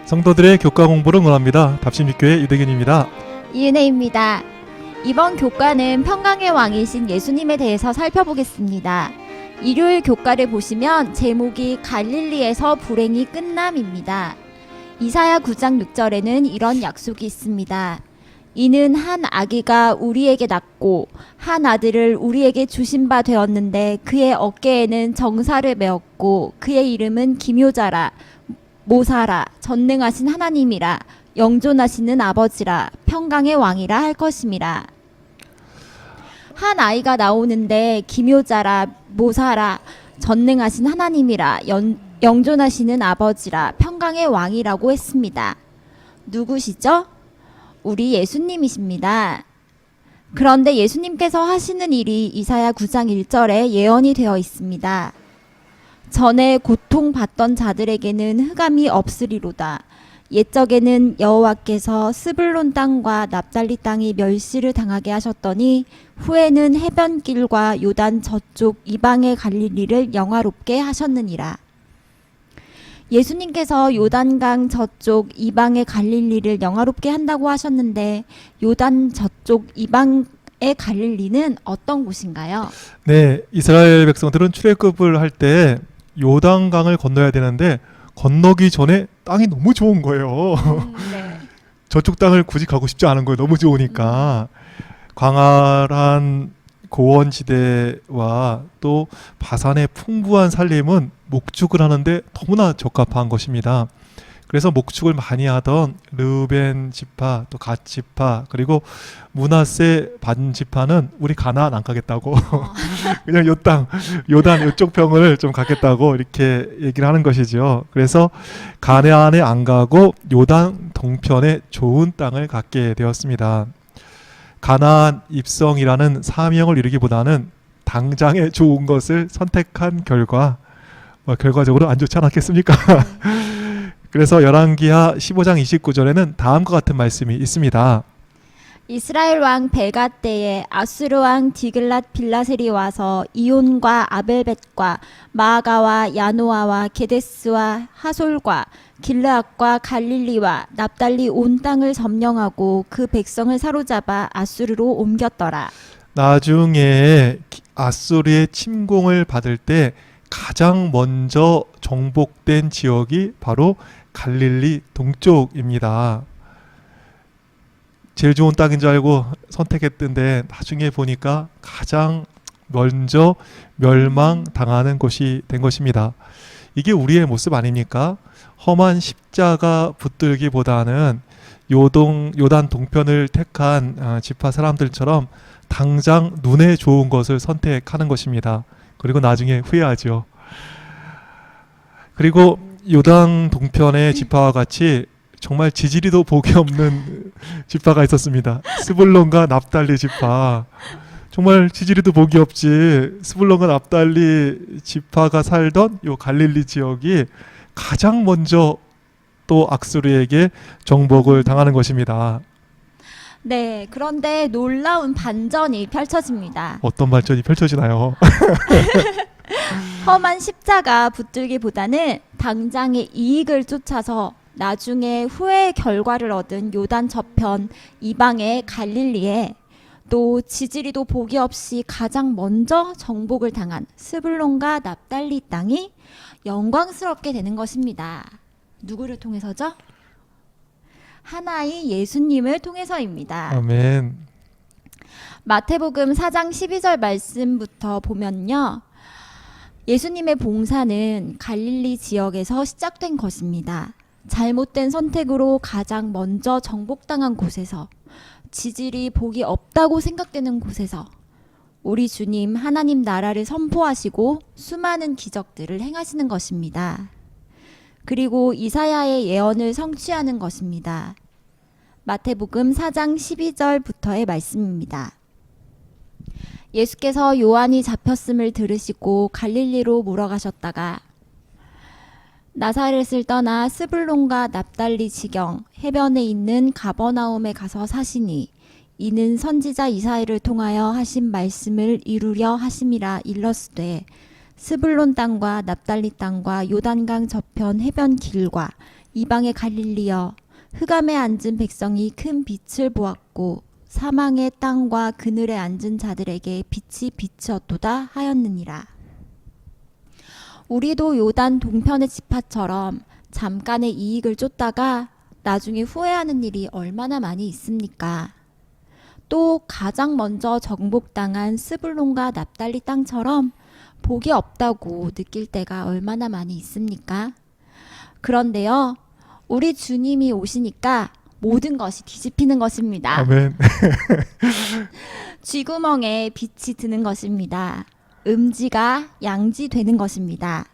성도들의 교과 공부를 응원합니다. 답심육교의 유대균입니다. 이은혜입니다. 이번 교과는 평강의 왕이신 예수님에 대해서 살펴보겠습니다. 일요일 교과를 보시면 제목이 갈릴리에서 불행이 끝남입니다. 이사야 9장 6절에는 이런 약속이 있습니다. 이는 한 아기가 우리에게 낳고 한 아들을 우리에게 주신 바 되었는데 그의 어깨에는 정사를 메었고 그의 이름은 기묘자라 모사라 전능하신 하나님이라 영존하시는 아버지라 평강의 왕이라 할 것임이라. 한 아이가 나오는데 기묘자라 모사라 전능하신 하나님이라 영존하시는 아버지라 평강의 왕이라고 했습니다. 누구시죠? 우리 예수님이십니다. 그런데 예수님께서 하시는 일이 이사야 9장 1절에 예언이 되어 있습니다. 전에 고통받던 자들에게는 흑암이 없으리로다. 옛적에는 여호와께서 스불론 땅과 납달리 땅이 멸시를 당하게 하셨더니 후에는 해변길과 요단 저쪽 이방의 갈릴리를 영화롭게 하셨느니라. 예수님께서 요단강 저쪽 이방의 갈릴리를 영화롭게 한다고 하셨는데 요단 저쪽 이방의 갈릴리는 어떤 곳인가요? 네, 이스라엘 백성들은 출애굽을 할 때 요단강을 건너야 되는데 건너기 전에 땅이 너무 좋은 거예요. 네. 저쪽 땅을 굳이 가고 싶지 않은 거예요. 너무 좋으니까. 광활한 고원지대와 또 바산의 풍부한 산림은 목축을 하는데 너무나 적합한 것입니다. 그래서 목축을 많이 하던 르우벤 지파, 또 갓 지파, 그리고 므낫세 반 지파는 우리 가나안 안 가겠다고 그냥 요 땅, 요단 요쪽 평을 좀 갖겠다고 이렇게 얘기를 하는 것이죠. 그래서 가나안에 안 가고 요단 동편에 좋은 땅을 갖게 되었습니다. 가나안 입성이라는 사명을 이루기보다는 당장에 좋은 것을 선택한 결과 결과적으로 안 좋지 않았겠습니까? 그래서 열왕기하 15장 29절에는 다음과 같은 말씀이 있습니다. 이스라엘 왕 베가 때에 아수르 왕 디글랏 빌라셀이 와서 이온과 아벨벳과 마아가와 야노아와 게데스와 하솔과 길르앗과 갈릴리와 납달리 온 땅을 점령하고 그 백성을 사로잡아 아수르로 옮겼더라. 나중에 아수르의 침공을 받을 때 가장 먼저 정복된 지역이 바로 갈릴리 동쪽입니다. 제일 좋은 땅인 줄 알고 선택했던데 나중에 보니까 가장 먼저 멸망당하는 곳이 된 것입니다. 이게 우리의 모습 아닙니까? 험한 십자가 붙들기보다는 요단 동편을 택한 지파 사람들처럼 당장 눈에 좋은 것을 선택하는 것입니다. 그리고 나중에 후회하죠. 그리고 요단 동편의 지파와 같이 정말 지지리도 복이 없는 지파가 있었습니다. 스불론과 납달리 지파. 정말 지지리도 복이 없지. 스불론과 납달리 지파가 살던 요 갈릴리 지역이 가장 먼저 또 악수르에게 정복을 당하는 것입니다. 네, 그런데 놀라운 반전이 펼쳐집니다. 어떤 발전이 펼쳐지나요? 험한 십자가 붙들기보다는 당장의 이익을 쫓아서 나중에 후회의 결과를 얻은 요단 저편 이방의 갈릴리에 또 지지리도 복이 없이 가장 먼저 정복을 당한 스불론과 납달리 땅이 영광스럽게 되는 것입니다. 누구를 통해서죠? 하나의 예수님을 통해서입니다. 아멘. 마태복음 4장 12절 말씀부터 보면요. 예수님의 봉사는 갈릴리 지역에서 시작된 것입니다. 잘못된 선택으로 가장 먼저 정복당한 곳에서 지질이 복이 없다고 생각되는 곳에서 우리 주님 하나님 나라를 선포하시고 수많은 기적들을 행하시는 것입니다. 그리고 이사야의 예언을 성취하는 것입니다. 마태복음 4장 12절부터의 말씀입니다. 예수께서 요한이 잡혔음을 들으시고 갈릴리로 몰아가셨다가 나사렛을 떠나 스불론과 납달리 지경 해변에 있는 가버나움에 가서 사시니 이는 선지자 이사야를 통하여 하신 말씀을 이루려 하심이라 일렀으되 스불론 땅과 납달리 땅과 요단강 저편 해변 길과 이방의 갈릴리여 흑암에 앉은 백성이 큰 빛을 보았고 사망의 땅과 그늘에 앉은 자들에게 빛이 비치었도다 하였느니라. 우리도 요단 동편의 지파처럼 잠깐의 이익을 쫓다가 나중에 후회하는 일이 얼마나 많이 있습니까? 또 가장 먼저 정복당한 스불론과 납달리 땅처럼 복이 없다고 느낄 때가 얼마나 많이 있습니까? 그런데요, 우리 주님이 오시니까 모든 것이 뒤집히는 것입니다. 아멘. 쥐구멍에 빛이 드는 것입니다. 음지가 양지되는 것입니다.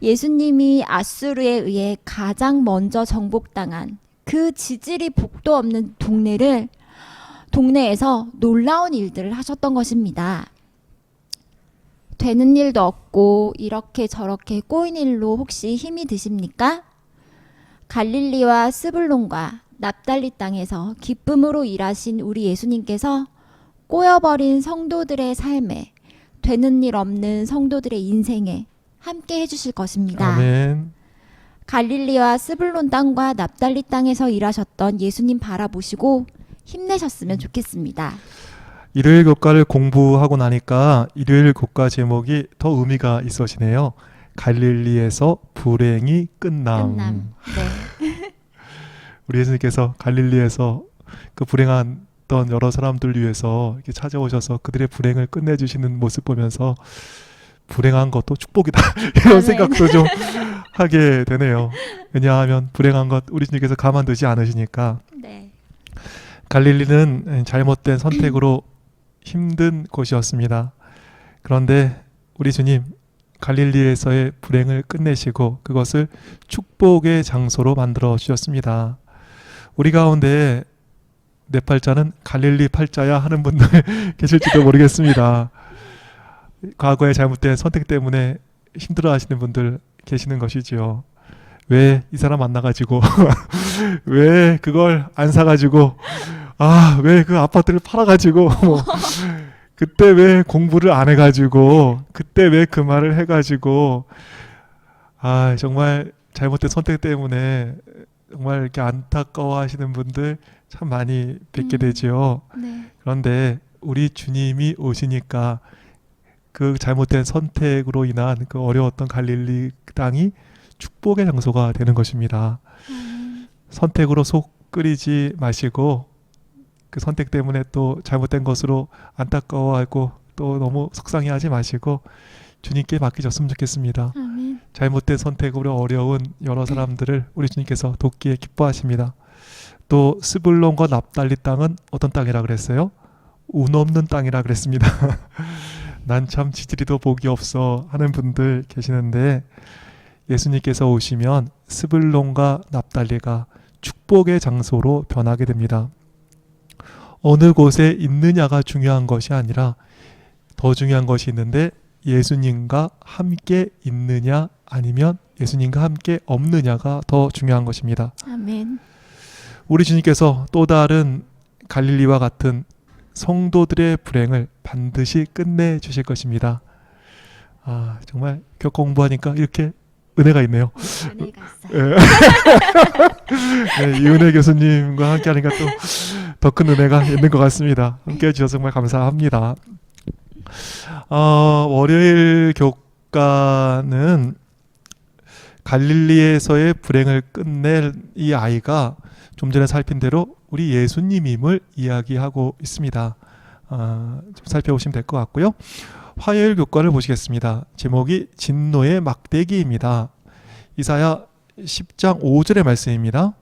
예수님이 아수르에 의해 가장 먼저 정복당한 그 지질이 복도 없는 동네에서 놀라운 일들을 하셨던 것입니다. 되는 일도 없고 이렇게 저렇게 꼬인 일로 혹시 힘이 드십니까? 갈릴리와 스불론과 납달리 땅에서 기쁨으로 일하신 우리 예수님께서 꼬여버린 성도들의 삶에, 되는 일 없는 성도들의 인생에 함께 해주실 것입니다. 아멘. 갈릴리와 스불론 땅과 납달리 땅에서 일하셨던 예수님 바라보시고 힘내셨으면 좋겠습니다. 일요일 교과를 공부하고 나니까 일요일 교과 제목이 더 의미가 있어지네요. 갈릴리에서 불행이 끝남. 네. 우리 예수님께서 갈릴리에서 그 불행했던 여러 사람들 위해서 이렇게 찾아오셔서 그들의 불행을 끝내주시는 모습 보면서 불행한 것도 축복이다 이런 아멘. 생각도 좀 하게 되네요. 왜냐하면 불행한 것 우리 주님께서 가만두지 않으시니까. 네. 갈릴리는 잘못된 선택으로 힘든 곳이었습니다. 그런데 우리 주님 갈릴리에서의 불행을 끝내시고 그것을 축복의 장소로 만들어 주셨습니다. 우리 가운데 내 팔자는 갈릴리 팔자야 하는 분들 계실지도 모르겠습니다. 과거의 잘못된 선택 때문에 힘들어 하시는 분들 계시는 것이지요. 왜 이 사람 만나가지고 왜 그걸 안 사가지고 왜 그 아파트를 팔아가지고 그때 왜 공부를 안 해가지고 그때 왜 그 말을 해가지고 정말 잘못된 선택 때문에 정말 이렇게 안타까워하시는 분들 참 많이 뵙게 되지요. 네. 그런데 우리 주님이 오시니까 그 잘못된 선택으로 인한 그 어려웠던 갈릴리 땅이 축복의 장소가 되는 것입니다. 선택으로 속 끓이지 마시고 그 선택 때문에 또 잘못된 것으로 안타까워하고 또 너무 속상해하지 마시고 주님께 맡기셨으면 좋겠습니다. 아멘. 잘못된 선택으로 어려운 여러 사람들을 우리 주님께서 돕기에 기뻐하십니다. 또 스불론과 납달리 땅은 어떤 땅이라 그랬어요? 운 없는 땅이라 그랬습니다. 난 참 지지리도 복이 없어 하는 분들 계시는데 예수님께서 오시면 스불론과 납달리가 축복의 장소로 변하게 됩니다. 어느 곳에 있느냐가 중요한 것이 아니라 더 중요한 것이 있는데 예수님과 함께 있느냐 아니면 예수님과 함께 없느냐가 더 중요한 것입니다. 아멘. 우리 주님께서 또 다른 갈릴리와 같은 성도들의 불행을 반드시 끝내주실 것입니다. 정말 교과 공부하니까 이렇게 은혜가 있네요. 은혜가 있어요. 네, 이은혜 교수님과 함께 하니까 또 더 큰 은혜가 있는 것 같습니다. 함께 해주셔서 정말 감사합니다. 월요일 교과는 갈릴리에서의 불행을 끝낼 이 아이가 좀 전에 살핀 대로 우리 예수님임을 이야기하고 있습니다. 좀 살펴보시면 될 것 같고요. 화요일 교과를 보시겠습니다. 제목이 진노의 막대기입니다. 이사야 10장 5절의 말씀입니다.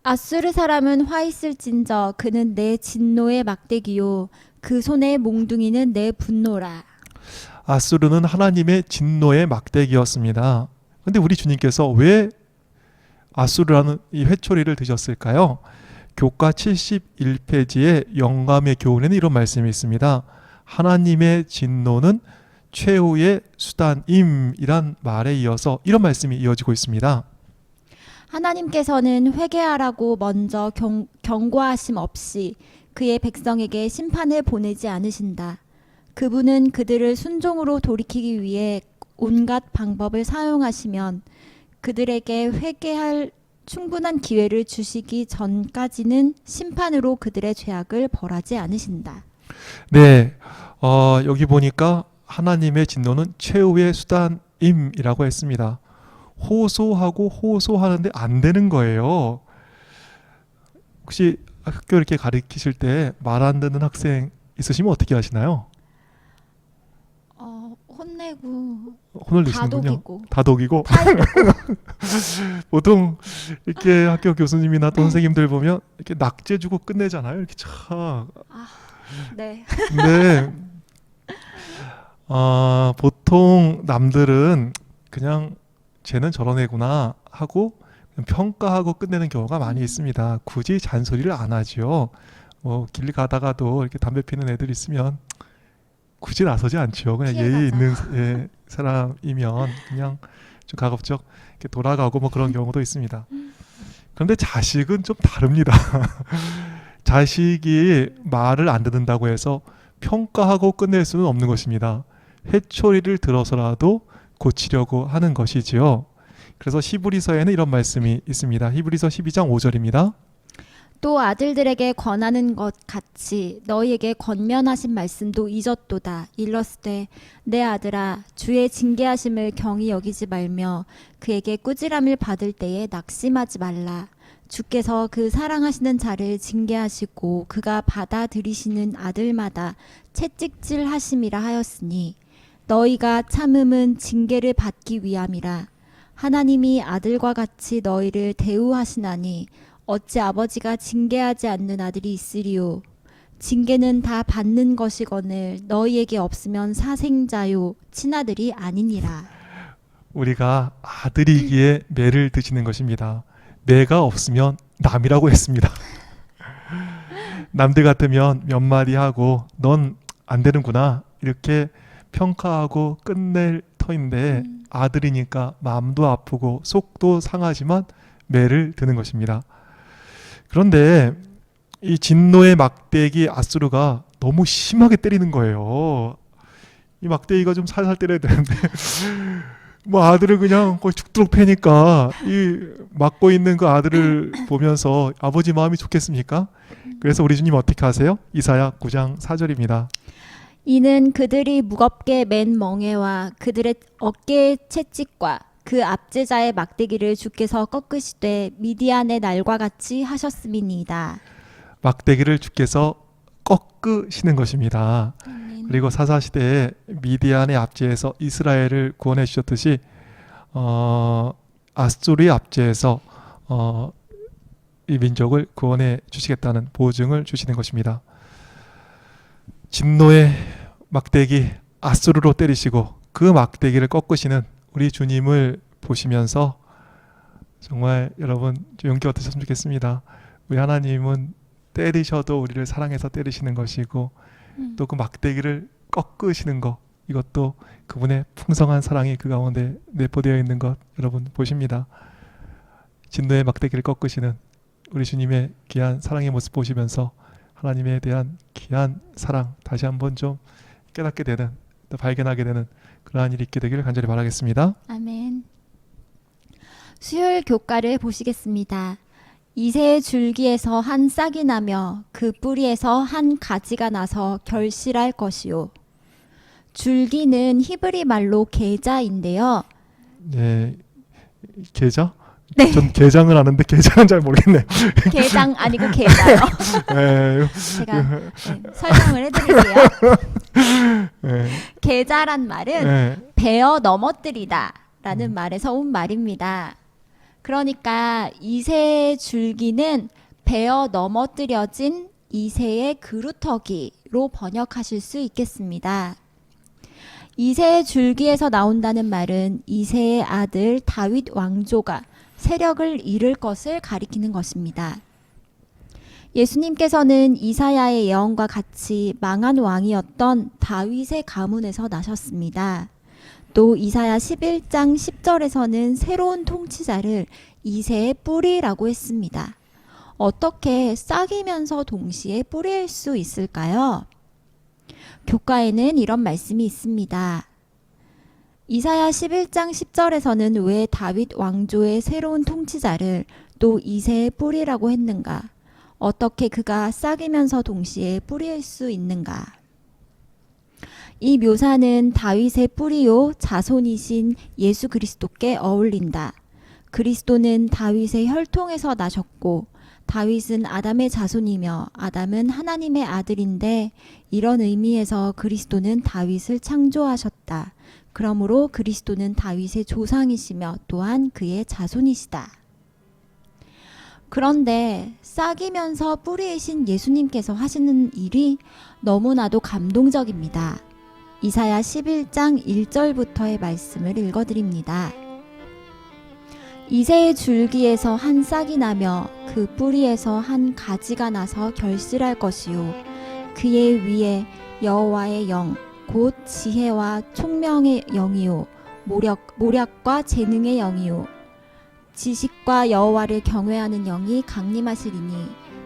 아수르 사람은 화 있을진저 그는 내 진노의 막대기요 그 손의 몽둥이는 내 분노라. 아수르는 하나님의 진노의 막대기였습니다. 그런데 우리 주님께서 왜 아수르라는 이 회초리를 드셨을까요? 교과 71페이지의 영감의 교훈에는 이런 말씀이 있습니다. 하나님의 진노는 최후의 수단임이란 말에 이어서 이런 말씀이 이어지고 있습니다. 하나님께서는 회개하라고 먼저 경고하심 없이 그의 백성에게 심판을 보내지 않으신다. 그분은 그들을 순종으로 돌이키기 위해 온갖 방법을 사용하시면 그들에게 회개할 충분한 기회를 주시기 전까지는 심판으로 그들의 죄악을 벌하지 않으신다. 네, 여기 보니까 하나님의 진노는 최후의 수단임이라고 했습니다. 호소하고 호소하는데 안 되는 거예요. 혹시 학교 이렇게 가르치실 때 말 안 듣는 학생 있으시면 어떻게 하시나요? 혼내고 혼을 내시는군요. 다독이고 다독이고. 타이르고 보통 이렇게 학교 교수님이나 또 선생님들 보면 이렇게 낙제 주고 끝내잖아요. 이렇게 참. 네. 근데 보통 남들은 그냥 쟤는 저런 애구나 하고 그냥 평가하고 끝내는 경우가 많이 있습니다. 굳이 잔소리를 안 하죠. 뭐 길 가다가도 이렇게 담배 피는 애들 있으면 굳이 나서지 않죠. 그냥 예의 있는 사람이면 그냥 좀 가급적 이렇게 돌아가고 뭐 그런 경우도 있습니다. 그런데 자식은 좀 다릅니다. 자식이 말을 안 듣는다고 해서 평가하고 끝낼 수는 없는 것입니다. 회초리를 들어서라도 고치려고 하는 것이지요. 그래서 히브리서에는 이런 말씀이 있습니다. 히브리서 12장 5절입니다. 또 아들들에게 권하는 것 같이 너희에게 권면하신 말씀도 잊었도다. 일렀으되 내 아들아 주의 징계하심을 경히 여기지 말며 그에게 꾸지람을 받을 때에 낙심하지 말라. 주께서 그 사랑하시는 자를 징계하시고 그가 받아들이시는 아들마다 채찍질하심이라 하였으니 너희가 참음은 징계를 받기 위함이라. 하나님이 아들과 같이 너희를 대우하시나니 어찌 아버지가 징계하지 않는 아들이 있으리요. 징계는 다 받는 것이거늘 너희에게 없으면 사생자요 친아들이 아니니라. 우리가 아들이기에 매를 드시는 것입니다. 매가 없으면 남이라고 했습니다. 남들 같으면 몇 마디 하고 넌 안 되는구나 이렇게 평가하고 끝낼 터인데 아들이니까 마음도 아프고 속도 상하지만 매를 드는 것입니다. 그런데 이 진노의 막대기 아수르가 너무 심하게 때리는 거예요. 이 막대기가 좀 살살 때려야 되는데 뭐 아들을 그냥 거의 죽도록 패니까 이 맞고 있는 그 아들을 보면서 아버지 마음이 좋겠습니까? 그래서 우리 주님 어떻게 하세요? 이사야 9장 4절입니다. 이는 그들이 무겁게 맨 멍에와 그들의 어깨의 채찍과 그 압제자의 막대기를 주께서 꺾으시되 미디안의 날과 같이 하셨음이니이다. 막대기를 주께서 꺾으시는 것입니다. 그리고 사사시대에 미디안의 압제에서 이스라엘을 구원해 주셨듯이 아수르의 압제에서 이 민족을 구원해 주시겠다는 보증을 주시는 것입니다. 진노의 막대기 아수르로 때리시고 그 막대기를 꺾으시는 우리 주님을 보시면서 정말 여러분 좀 용기 얻으셨으면 좋겠습니다. 우리 하나님은 때리셔도 우리를 사랑해서 때리시는 것이고 또 그 막대기를 꺾으시는 것 이것도 그분의 풍성한 사랑이 그 가운데 내포되어 있는 것 여러분 보십니다. 진노의 막대기를 꺾으시는 우리 주님의 귀한 사랑의 모습 보시면서 하나님에 대한 귀한 사랑 다시 한번 좀 깨닫게 되는 또 발견하게 되는 그러한 일이 있게 되기를 간절히 바라겠습니다. 아멘. 수요일 교가를 보시겠습니다. 이새의 줄기에서 한 싹이 나며 그 뿌리에서 한 가지가 나서 결실할 것이요. 줄기는 히브리 말로 게자인데요. 네, 계좌? 네. 전 게장을 아는데 게장은 잘 모르겠네요. 게장 아니고 게자요. 네, 제가 설명을 해드릴게요. 네, 게자란 말은 네. 베어 넘어뜨리다 라는 말에서 온 말입니다. 그러니까 이새의 줄기는 베어 넘어뜨려진 이새의 그루터기로 번역하실 수 있겠습니다. 이새의 줄기에서 나온다는 말은 이새의 아들 다윗 왕조가 세력을 잃을 것을 가리키는 것입니다. 예수님께서는 이사야의 예언과 같이 망한 왕이었던 다윗의 가문에서 나셨습니다. 또 이사야 11장 10절에서는 새로운 통치자를 이새의 뿌리라고 했습니다. 어떻게 싹이면서 동시에 뿌리일 수 있을까요? 교과에는 이런 말씀이 있습니다. 이사야 11장 10절에서는 왜 다윗 왕조의 새로운 통치자를 또 이새의 뿌리라고 했는가? 어떻게 그가 싹이면서 동시에 뿌리일 수 있는가? 이 묘사는 다윗의 뿌리요 자손이신 예수 그리스도께 어울린다. 그리스도는 다윗의 혈통에서 나셨고 다윗은 아담의 자손이며 아담은 하나님의 아들인데 이런 의미에서 그리스도는 다윗을 창조하셨다. 그러므로 그리스도는 다윗의 조상이시며 또한 그의 자손이시다. 그런데 싹이면서 뿌리이신 예수님께서 하시는 일이 너무나도 감동적입니다. 이사야 11장 1절부터의 말씀을 읽어드립니다. 이새의 줄기에서 한 싹이 나며 그 뿌리에서 한 가지가 나서 결실할 것이요 그의 위에 여호와의 영 곧 지혜와 총명의 영이요 모략과 재능의 영이요 지식과 여호와를 경외하는 영이 강림하시리니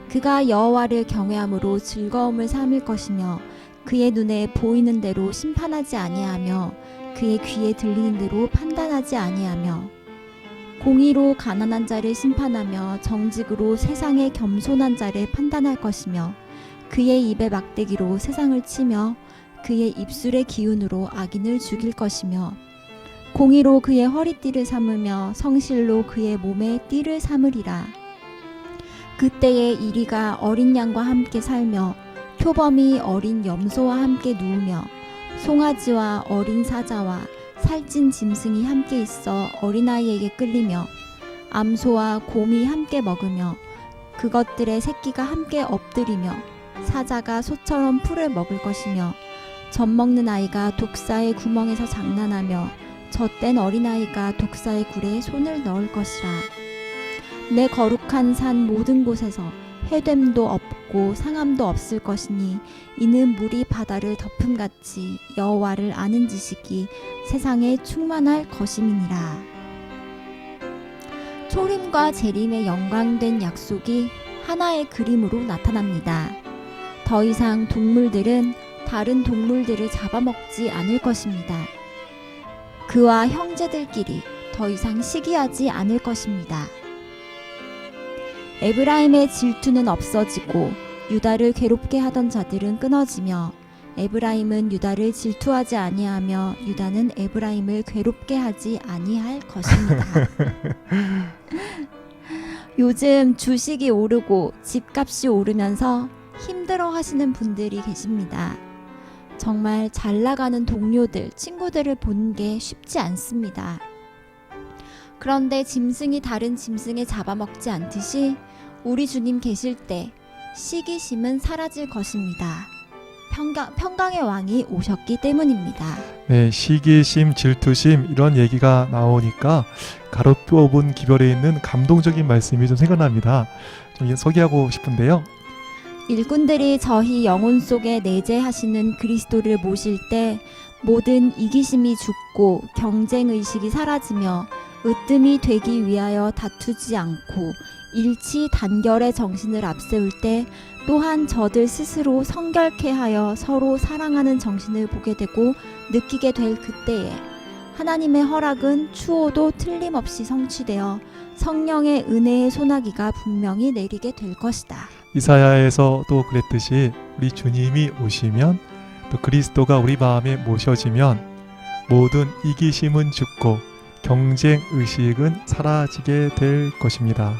그가 여호와를 경외함으로 즐거움을 삼을 것이며 그의 눈에 보이는 대로 심판하지 아니하며 그의 귀에 들리는 대로 판단하지 아니하며 공의로 가난한 자를 심판하며 정직으로 세상의 겸손한 자를 판단할 것이며 그의 입의 막대기로 세상을 치며 그의 입술의 기운으로 악인을 죽일 것이며 공의로 그의 허리띠를 삼으며 성실로 그의 몸에 띠를 삼으리라. 그때에 이리가 어린 양과 함께 살며 표범이 어린 염소와 함께 누우며 송아지와 어린 사자와 살찐 짐승이 함께 있어 어린아이에게 끌리며 암소와 곰이 함께 먹으며 그것들의 새끼가 함께 엎드리며 사자가 소처럼 풀을 먹을 것이며 젖 먹는 아이가 독사의 구멍에서 장난하며 젖된 어린아이가 독사의 굴에 손을 넣을 것이라. 내 거룩한 산 모든 곳에서 해됨도 없고 상함도 없을 것이니 이는 물이 바다를 덮음같이 여호와를 아는 지식이 세상에 충만할 것임이니라. 초림과 재림의 영광된 약속이 하나의 그림으로 나타납니다. 더 이상 동물들은 다른 동물들을 잡아먹지 않을 것입니다. 그와 형제들끼리 더 이상 시기하지 않을 것입니다. 에브라임의 질투는 없어지고 유다를 괴롭게 하던 자들은 끊어지며 에브라임은 유다를 질투하지 아니하며 유다는 에브라임을 괴롭게 하지 아니할 것입니다. 요즘 주식이 오르고 집값이 오르면서 힘들어 하시는 분들이 계십니다. 정말 잘 나가는 동료들, 친구들을 보는 게 쉽지 않습니다. 그런데 짐승이 다른 짐승에 잡아먹지 않듯이 우리 주님 계실 때 시기심은 사라질 것입니다. 평강의 왕이 오셨기 때문입니다. 네, 시기심, 질투심 이런 얘기가 나오니까 가로 뽑은 기별에 있는 감동적인 말씀이 좀 생각납니다. 좀 소개하고 싶은데요. 일꾼들이 저희 영혼 속에 내재하시는 그리스도를 모실 때 모든 이기심이 죽고 경쟁의식이 사라지며 으뜸이 되기 위하여 다투지 않고 일치 단결의 정신을 앞세울 때 또한 저들 스스로 성결케 하여 서로 사랑하는 정신을 보게 되고 느끼게 될 그때에 하나님의 허락은 추호도 틀림없이 성취되어 성령의 은혜의 소나기가 분명히 내리게 될 것이다. 이사야에서도 그랬듯이 우리 주님이 오시면 또 그리스도가 우리 마음에 모셔지면 모든 이기심은 죽고 경쟁 의식은 사라지게 될 것입니다.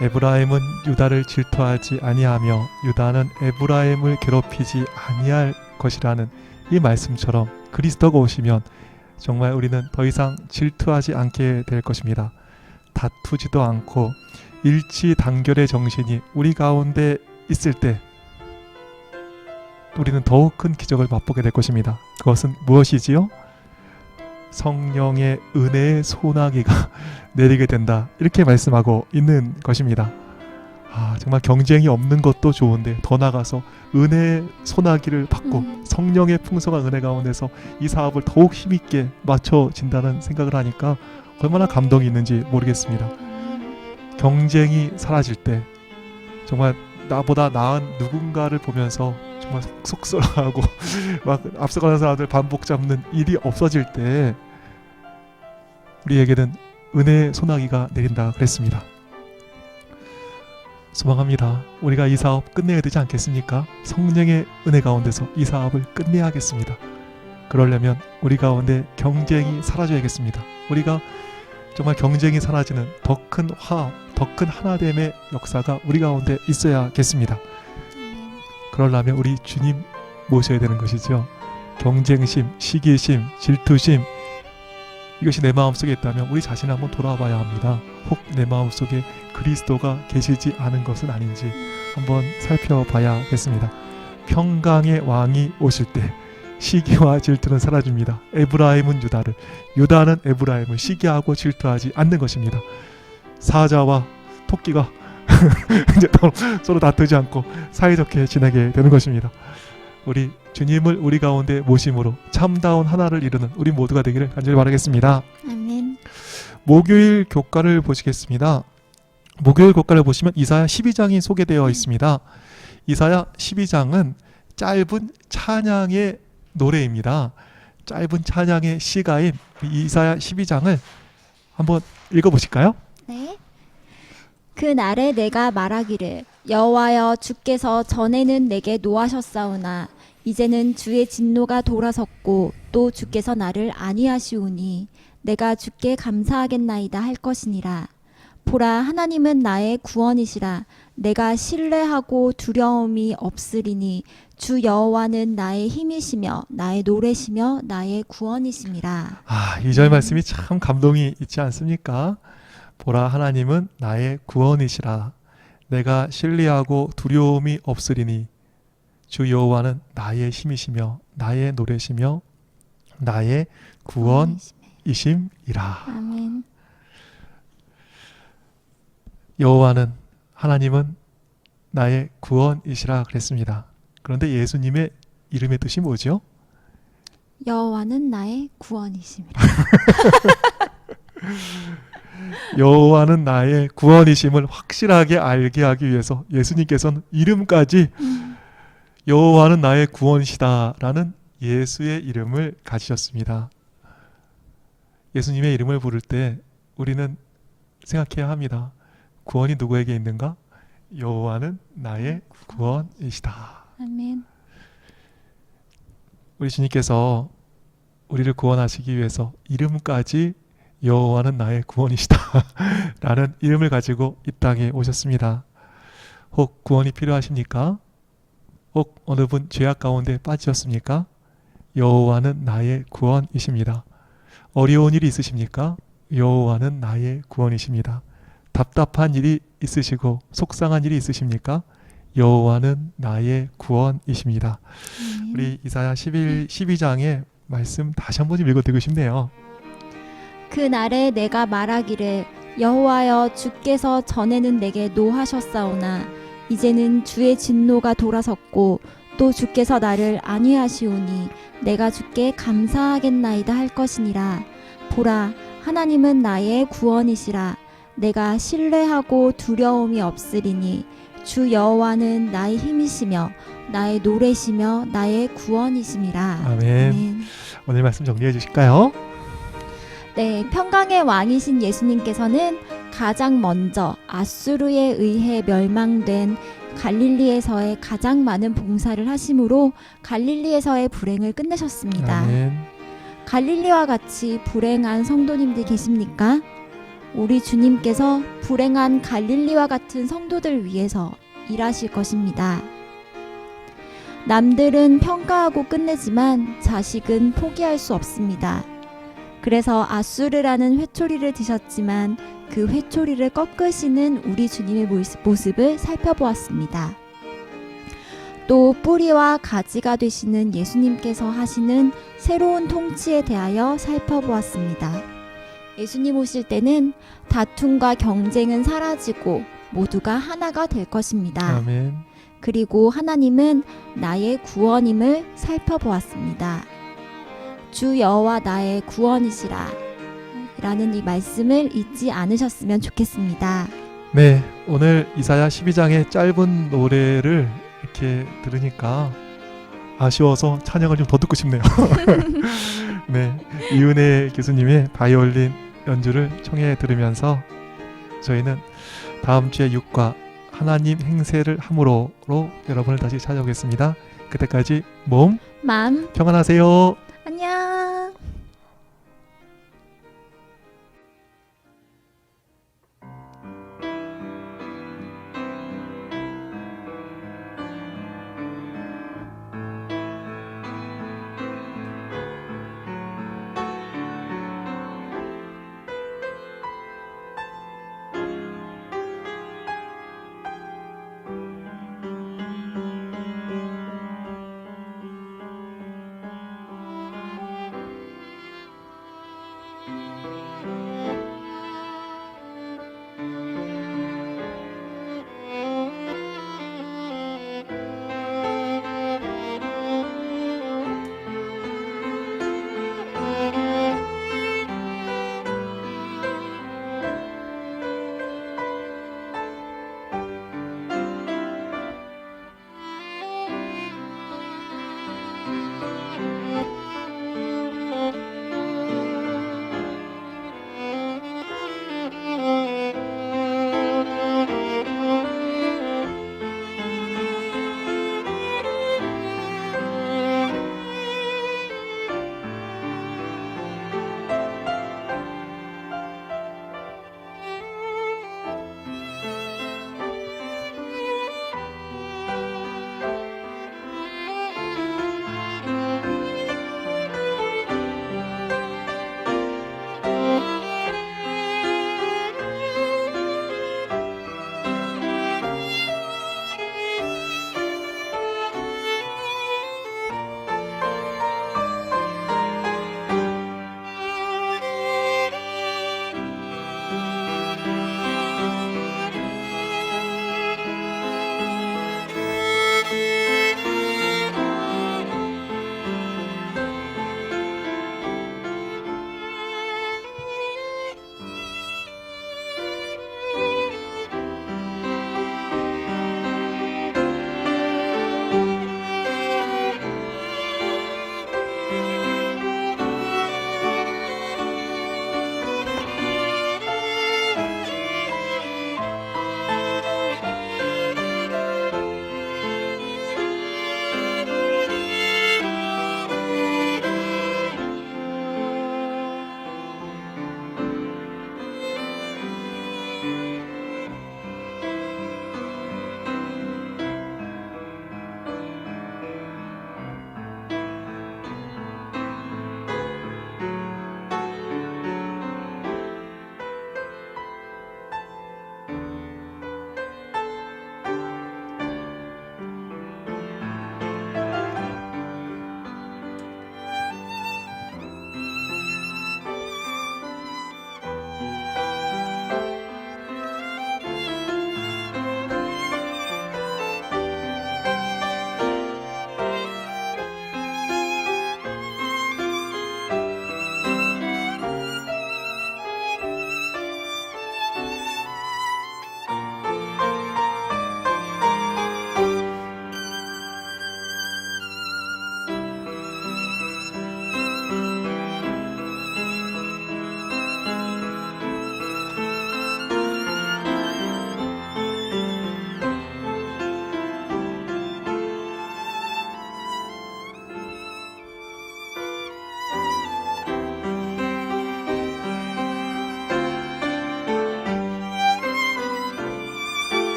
에브라임은 유다를 질투하지 아니하며 유다는 에브라임을 괴롭히지 아니할 것이라는 이 말씀처럼 그리스도가 오시면 정말 우리는 더 이상 질투하지 않게 될 것입니다. 다투지도 않고 일치 단결의 정신이 우리 가운데 있을 때 우리는 더욱 큰 기적을 맛보게 될 것입니다. 그것은 무엇이지요? 성령의 은혜의 소나기가 내리게 된다. 이렇게 말씀하고 있는 것입니다. 정말 경쟁이 없는 것도 좋은데 더 나아가서 은혜의 소나기를 받고 성령의 풍성한 은혜 가운데서 이 사업을 더욱 힘있게 맞춰진다는 생각을 하니까 얼마나 감동이 있는지 모르겠습니다. 경쟁이 사라질 때 정말 나보다 나은 누군가를 보면서 정말 속설하고 막 앞서가는 사람들 반복 잡는 일이 없어질 때 우리에게는 은혜의 소나기가 내린다 그랬습니다. 소망합니다. 우리가 이 사업 끝내야 되지 않겠습니까? 성령의 은혜 가운데서 이 사업을 끝내야겠습니다. 그러려면 우리 가운데 경쟁이 사라져야겠습니다. 우리가 정말 경쟁이 사라지는 더 큰 화합, 더 큰 하나됨의 역사가 우리 가운데 있어야겠습니다. 그러려면 우리 주님 모셔야 되는 것이죠. 경쟁심, 시기심, 질투심, 이것이 내 마음속에 있다면 우리 자신을 한번 돌아봐야 합니다. 혹 내 마음속에 그리스도가 계시지 않은 것은 아닌지 한번 살펴봐야겠습니다. 평강의 왕이 오실 때 시기와 질투는 사라집니다. 에브라임은 유다를, 유다는 에브라임을 시기하고 질투하지 않는 것입니다. 사자와 토끼가 이제 서로 다투지 않고 사이좋게 지내게 되는 것입니다. 우리 주님을 우리 가운데 모심으로 참다운 하나를 이루는 우리 모두가 되기를 간절히 바라겠습니다. 아멘. 목요일 교과를 보시겠습니다. 목요일 교과를 보시면 이사야 12장이 소개되어 있습니다. 이사야 12장은 짧은 찬양의 노래입니다. 짧은 찬양의 시가인 이사야 12장을 한번 읽어보실까요? 네. 그 날에 내가 말하기를 여호와여 주께서 전에는 내게 노하셨사오나 이제는 주의 진노가 돌아섰고 또 주께서 나를 아니하시오니 내가 주께 감사하겠나이다 할 것이니라. 보라 하나님은 나의 구원이시라. 내가 신뢰하고 두려움이 없으리니 주 여호와는 나의 힘이시며 나의 노래시며 나의 구원이심이라. 아, 2절 말씀이 참 감동이 있지 않습니까? 보라 하나님은 나의 구원이시라. 내가 신뢰하고 두려움이 없으리니 주 여호와는 나의 힘이시며 나의 노래시며 나의 구원이심이라. 아멘. 여호와는 하나님은 나의 구원이시라 그랬습니다. 그런데 예수님의 이름의 뜻이 뭐죠? 여호와는 나의 구원이심이라. 여호와는 나의 구원이심을 확실하게 알게 하기 위해서 예수님께서는 이름까지 여호와는 나의 구원이시다라는 예수의 이름을 가지셨습니다. 예수님의 이름을 부를 때 우리는 생각해야 합니다. 구원이 누구에게 있는가? 여호와는 나의 구원이시다. 아멘. 우리 주님께서 우리를 구원하시기 위해서 이름까지 여호와는 나의 구원이시다 라는 이름을 가지고 이 땅에 오셨습니다. 혹 구원이 필요하십니까? 혹 어느 분 죄악 가운데 빠지셨습니까? 여호와는 나의 구원이십니다. 어려운 일이 있으십니까? 여호와는 나의 구원이십니다. 답답한 일이 있으시고 속상한 일이 있으십니까? 여호와는 나의 구원이십니다. 우리 이사야 12장의 말씀 다시 한번 읽어드리고 싶네요. 그 날에 내가 말하기를 여호와여 주께서 전에는 내게 노하셨사오나 이제는 주의 진노가 돌아섰고 또 주께서 나를 안위하시오니 내가 주께 감사하겠나이다 할 것이니라. 보라 하나님은 나의 구원이시라. 내가 신뢰하고 두려움이 없으리니 주 여호와는 나의 힘이시며 나의 노래시며 나의 구원이심이라. 아멘. 아멘. 오늘 말씀 정리해 주실까요? 네, 평강의 왕이신 예수님께서는 가장 먼저 아수르에 의해 멸망된 갈릴리에서의 가장 많은 봉사를 하심으로 갈릴리에서의 불행을 끝내셨습니다. 아멘. 갈릴리와 같이 불행한 성도님들 계십니까? 우리 주님께서 불행한 갈릴리와 같은 성도들 위해서 일하실 것입니다. 남들은 평가하고 끝내지만 자식은 포기할 수 없습니다. 그래서 아수르라는 회초리를 드셨지만 그 회초리를 꺾으시는 우리 주님의 모습을 살펴보았습니다. 또 뿌리와 가지가 되시는 예수님께서 하시는 새로운 통치에 대하여 살펴보았습니다. 예수님 오실 때는 다툼과 경쟁은 사라지고 모두가 하나가 될 것입니다. 아멘. 그리고 하나님은 나의 구원임을 살펴보았습니다. 주 여호와 나의 구원이시라 라는 이 말씀을 잊지 않으셨으면 좋겠습니다. 네, 오늘 이사야 12장의 짧은 노래를 이렇게 들으니까 아쉬워서 찬양을 좀 더 듣고 싶네요. 네, 이은혜 교수님의 바이올린 연주를 청해 들으면서 저희는 다음 주에 6과 하나님 행세를 함으로로 여러분을 다시 찾아오겠습니다. 그때까지 몸 마음 평안하세요.